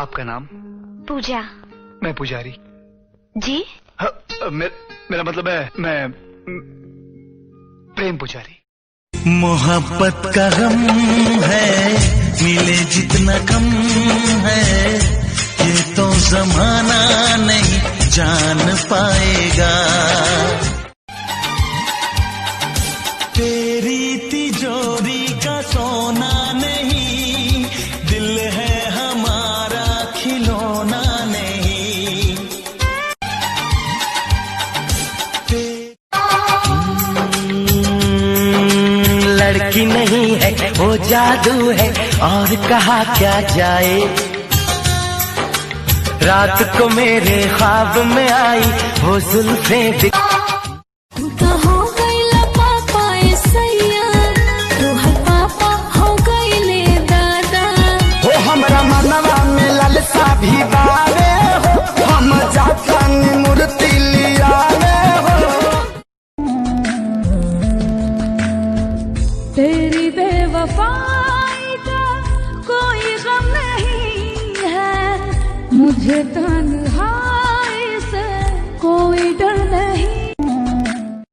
आपका नाम? पूजा। मैं पुजारी। जी? हाँ, मेरा मतलब है मैं प्रेम पुजारी। मोहब्बत का गम है, मिले जितना कम है, ये तो जमाना नहीं जान पाएगा। तेरी तिजोरी का सोना नहीं, दिल है हमारा खिलौना नहीं। लड़की नहीं है वो जादू है, और कहा क्या जाए। रात को मेरे ख्वाब में आई वो जुल्फें। भी बावे हो हम जातन मूर्ति लियावे हो। तेरी बेवफाई का कोई गम नहीं है, मुझे तन